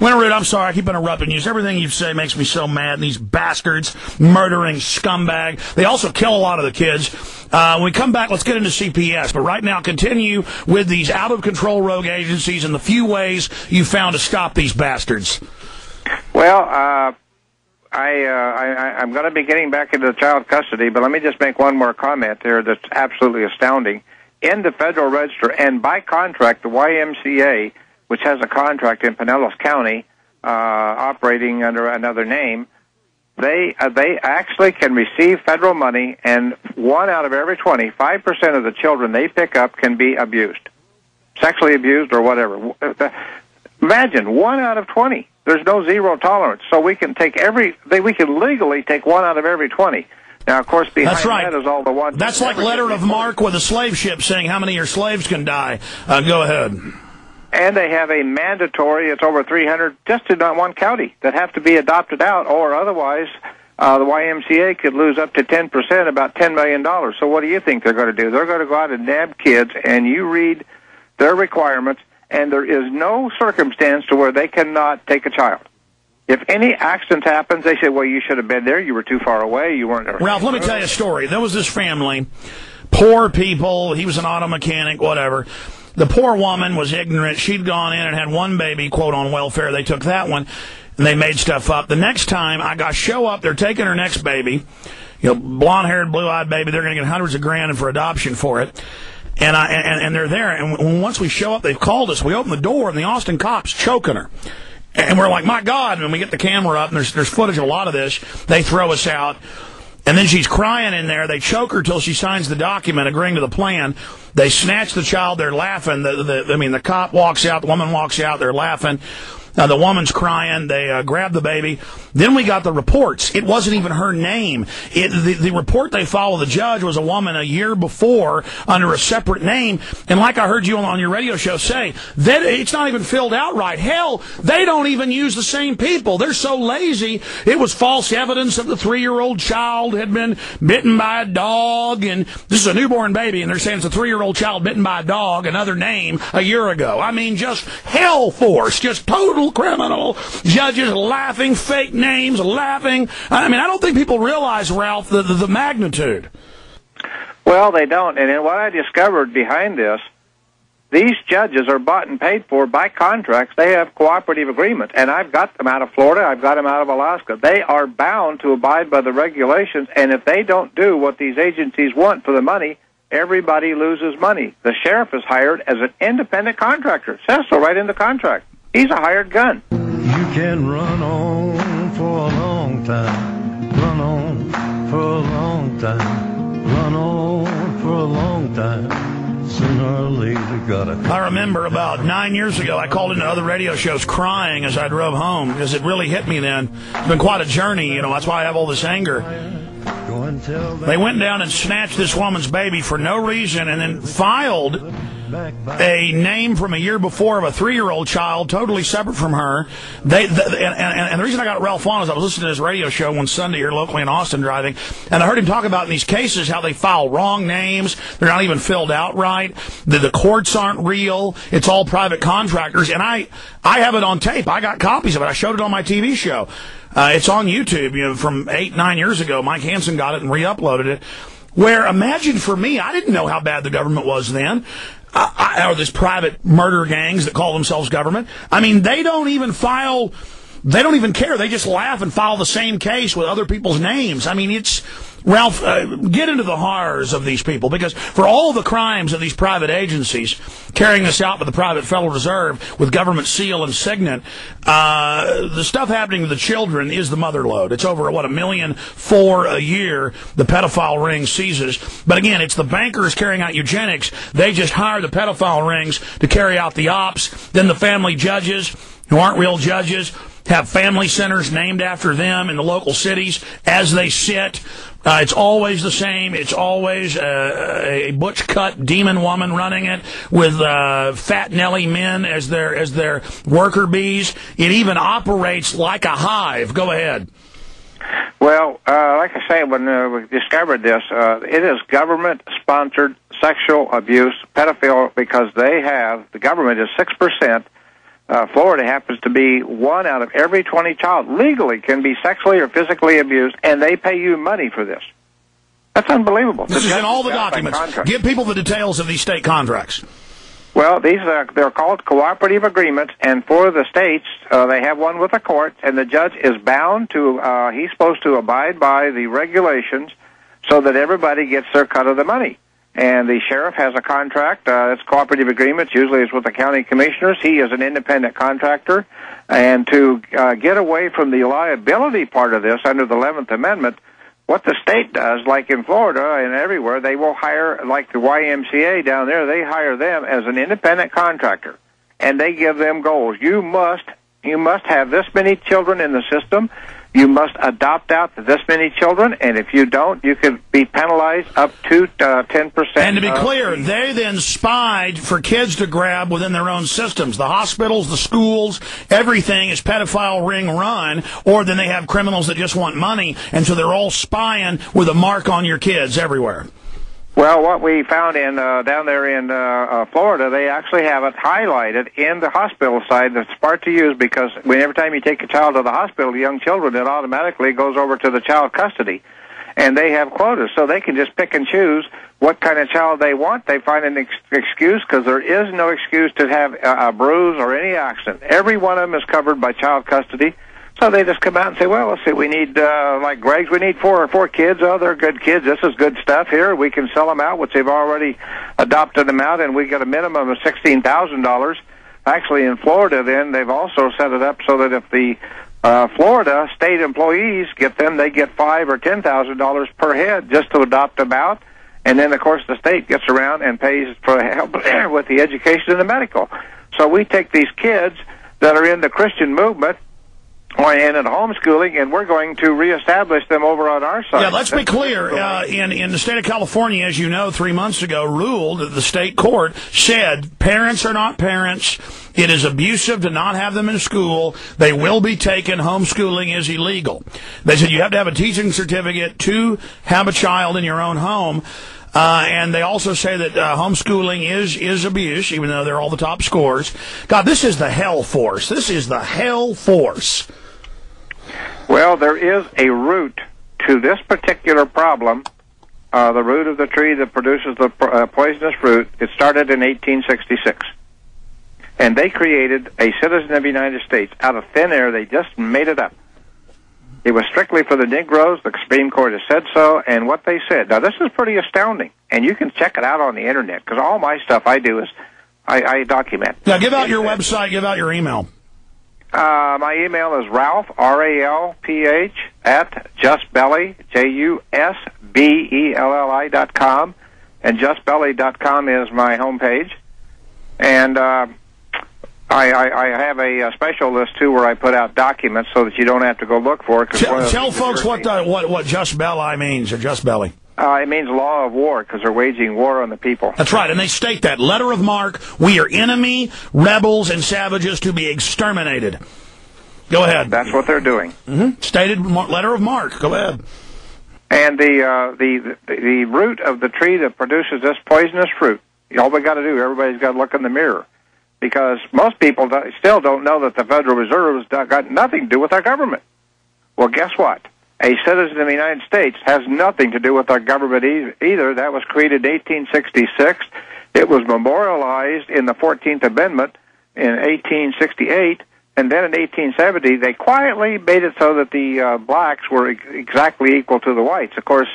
Winterrowd, I'm sorry, I keep interrupting you. Everything you say makes me so mad. And these bastards, murdering scumbag. They also kill a lot of the kids. When we come back, let's get into CPS. But right now, continue with these out-of-control rogue agencies and the few ways you found to stop these bastards. Well, I'm going to be getting back into child custody, but let me just make one more comment there that's absolutely astounding. In the Federal Register, and by contract, the YMCA, which has a contract in Pinellas County, operating under another name, they actually can receive federal money, and 1 out of every 20, 5% of the children they pick up can be abused, sexually abused or whatever. Imagine 1 out of 20. There's no zero tolerance, so we can we can legally take 1 out of every 20. Now, of course, behind that is all the ones. That's like letter of marque with a slave ship saying how many of your slaves can die. Go ahead. And they have a mandatory, it's over 300, just in one county, that have to be adopted out, or otherwise the YMCA could lose up to 10%, about $10 million. So what do you think they're going to do? They're going to go out and nab kids, and you read their requirements, and there is no circumstance to where they cannot take a child. If any accident happens, they say, well, you should have been there. You were too far away. You weren't there. Ralph, let me tell you a story. There was this family, poor people. He was an auto mechanic, whatever. The poor woman was ignorant. She'd gone in and had one baby, quote, on welfare. They took that one, and they made stuff up. The next time I show up, they're taking her next baby, blonde-haired, blue-eyed baby. They're going to get hundreds of grand for adoption for it. And they're there. And once we show up, they've called us. We open the door, and the Austin cops choking her. And we're like, my God. And when we get the camera up, and there's footage of a lot of this, they throw us out. And then she's crying in there. They choke her till she signs the document agreeing to the plan. They snatch the child. They're laughing. The cop walks out. The woman walks out. They're laughing. The woman's crying. They grab the baby. Then we got the reports. It wasn't even her name. The report they followed the judge was a woman a year before under a separate name. And like I heard you on your radio show say, that it's not even filled out right. Hell, they don't even use the same people. They're so lazy. It was false evidence that the 3-year-old child had been bitten by a dog. And this is a newborn baby, and they're saying it's a 3-year-old child bitten by a dog, another name, a year ago. I mean, just hell force, just total criminal. Judges laughing, fake names, laughing. I mean, I don't think people realize, Ralph, the magnitude. Well, they don't. And then what I discovered behind this, these judges are bought and paid for by contracts. They have cooperative agreements. And I've got them out of Florida. I've got them out of Alaska. They are bound to abide by the regulations. And if they don't do what these agencies want for the money, everybody loses money. The sheriff is hired as an independent contractor. It says so right in the contract. He's a hired gun. You can run on for a long time, run on for a long time, run on for a long time. Sooner or later, gotta. I remember about 9 years ago, I called into other radio shows crying as I drove home because it really hit me then. It's been quite a journey, that's why I have all this anger. They went down and snatched this woman's baby for no reason and then filed a name from a year before of a 3-year-old child, totally separate from her. And the reason I got Ralph on is I was listening to his radio show one Sunday here locally in Austin driving, and I heard him talk about in these cases how they file wrong names. They're not even filled out right. The courts aren't real. It's all private contractors. And I have it on tape. I got copies of it. I showed it on my TV show. It's on YouTube, from 8-9 years ago. Mike Hansen got it and re-uploaded it. Where, imagine for me, I didn't know how bad the government was then. Or this private murder gangs that call themselves government. I mean, they don't even care. They just laugh and file the same case with other people's names. I mean, it's, Ralph, get into the horrors of these people, because for all the crimes of these private agencies, carrying this out with the private Federal Reserve, with government seal and signet, the stuff happening to the children is the mother lode. It's over, $1.4 million a year the pedophile ring seizes. But again, it's the bankers carrying out eugenics. They just hire the pedophile rings to carry out the ops. Then the family judges, who aren't real judges, have family centers named after them in the local cities as they sit. It's always the same. It's always a butch-cut demon woman running it with fat Nelly men as their worker bees. It even operates like a hive. Go ahead. Well, like I say, when we discovered this, it is government-sponsored sexual abuse, pedophilia, because the government is 6%. Florida happens to be 1 out of every 20 child legally can be sexually or physically abused, and they pay you money for this. That's unbelievable. This is in all the documents. Give people the details of these state contracts. Well, they're called cooperative agreements, and for the states, they have one with the court, and the judge is bound to, he's supposed to abide by the regulations so that everybody gets their cut of the money. And the sheriff has a contract. It's cooperative agreements. Usually it's with the county commissioners. He is an independent contractor. And to get away from the liability part of this under the 11th Amendment, what the state does, like in Florida and everywhere, they will hire, like the YMCA down there, they hire them as an independent contractor. And they give them goals. You must have this many children in the system. You must adopt out this many children, and if you don't, you could be penalized up to 10%. And to be clear, they then spied for kids to grab within their own systems. The hospitals, the schools, everything is pedophile ring run, or then they have criminals that just want money, and so they're all spying with a mark on your kids everywhere. Well, what we found in down there in Florida, they actually have it highlighted in the hospital side. That's smart to use because every time you take a child to the hospital, young children, it automatically goes over to the child custody. And they have quotas, so they can just pick and choose what kind of child they want. They find an excuse because there is no excuse to have a bruise or any accident. Every one of them is covered by child custody. So they just come out and say, well, let's see, we need, like Greg's, we need four kids. Oh, they're good kids. This is good stuff here. We can sell them out, which they've already adopted them out, and we get a minimum of $16,000. Actually, in Florida, then, they've also set it up so that if the Florida state employees get them, they get $5,000 or $10,000 per head just to adopt them out. And then, of course, the state gets around and pays for help with the education and the medical. So we take these kids that are in the Christian movement, and in homeschooling, and we're going to reestablish them over on our side. Yeah, let's be clear. In the state of California, as you know, 3 months ago, ruled that the state court said parents are not parents. It is abusive to not have them in school. They will be taken. Homeschooling is illegal. They said you have to have a teaching certificate to have a child in your own home. And they also say that homeschooling is abuse, even though they're all the top scores. God, this is the hell force. This is the hell force. Well, there is a root to this particular problem, the root of the tree that produces the poisonous fruit. It started in 1866. And they created a citizen of the United States out of thin air. They just made it up. It was strictly for the Negroes. The Supreme Court has said so, and what they said. Now, this is pretty astounding, and you can check it out on the Internet, because all my stuff I do is I document. Now, give out your website, give out your email. My email is Ralph, R-A-L-P-H, at JustBelly, JUSBELLI.com, and JustBelly.com is my homepage. And I have a special list, too, where I put out documents so that you don't have to go look for it. Tell folks what Just Belly means, or Just Belly. It means law of war, because they're waging war on the people. That's right, and they state that. Letter of marque, we are enemy, rebels, and savages to be exterminated. Go ahead. That's what they're doing. Mm-hmm. Stated letter of marque. Go ahead. And the root of the tree that produces this poisonous fruit, all we got to do, everybody's got to look in the mirror. Because most people still don't know that the Federal Reserve has got nothing to do with our government. Well, guess what? A citizen of the United States has nothing to do with our government either. That was created in 1866. It was memorialized in the 14th Amendment in 1868. And then in 1870, they quietly made it so that the blacks were exactly equal to the whites. Of course,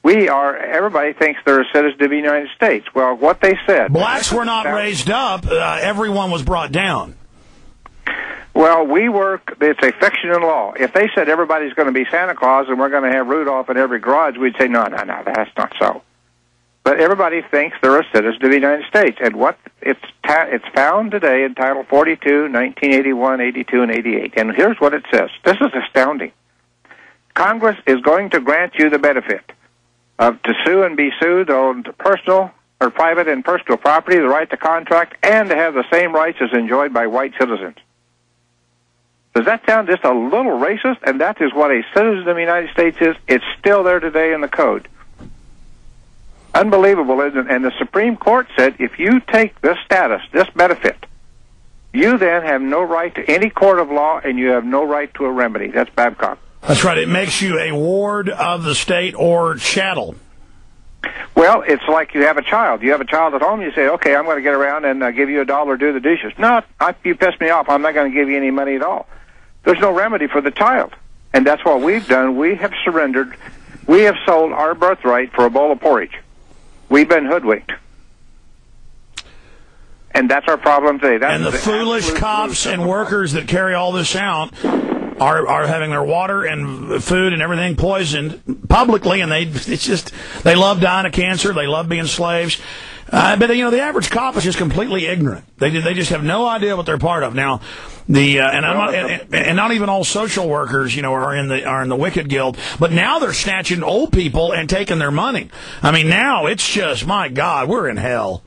everybody thinks they're a citizen of the United States. Well, what they said... Blacks were not raised up. Everyone was brought down. Well, it's a fiction in law. If they said everybody's going to be Santa Claus and we're going to have Rudolph in every garage, we'd say, no, that's not so. But everybody thinks they're a citizen of the United States. And it's found today in Title 42, 1981, 82, and 88. And here's what it says. This is astounding. Congress is going to grant you the benefit to sue and be sued on personal or private and personal property, the right to contract, and to have the same rights as enjoyed by white citizens. Does that sound just a little racist? And that is what a citizen of the United States is. It's still there today in the code. Unbelievable, isn't it? And the Supreme Court said if you take this status, this benefit, you then have no right to any court of law, and you have no right to a remedy. That's Babcock. That's right. It makes you a ward of the state or chattel. Well, it's like you have a child. You have a child at home, you say, okay, I'm going to get around and give you $1 to do the dishes. No, you piss me off. I'm not going to give you any money at all. There's no remedy for the child. And that's what we've done. We have surrendered. We have sold our birthright for a bowl of porridge. We've been hoodwinked. And that's our problem today. That's and the foolish cops and workers that carry all this out are having their water and food and everything poisoned publicly, and they love dying of cancer. They love being slaves. But the average cop is just completely ignorant. They just have no idea what they're part of. Now, and not even all social workers, are in the wicked guild. But now they're snatching old people and taking their money. I mean, now it's just, my God, we're in hell.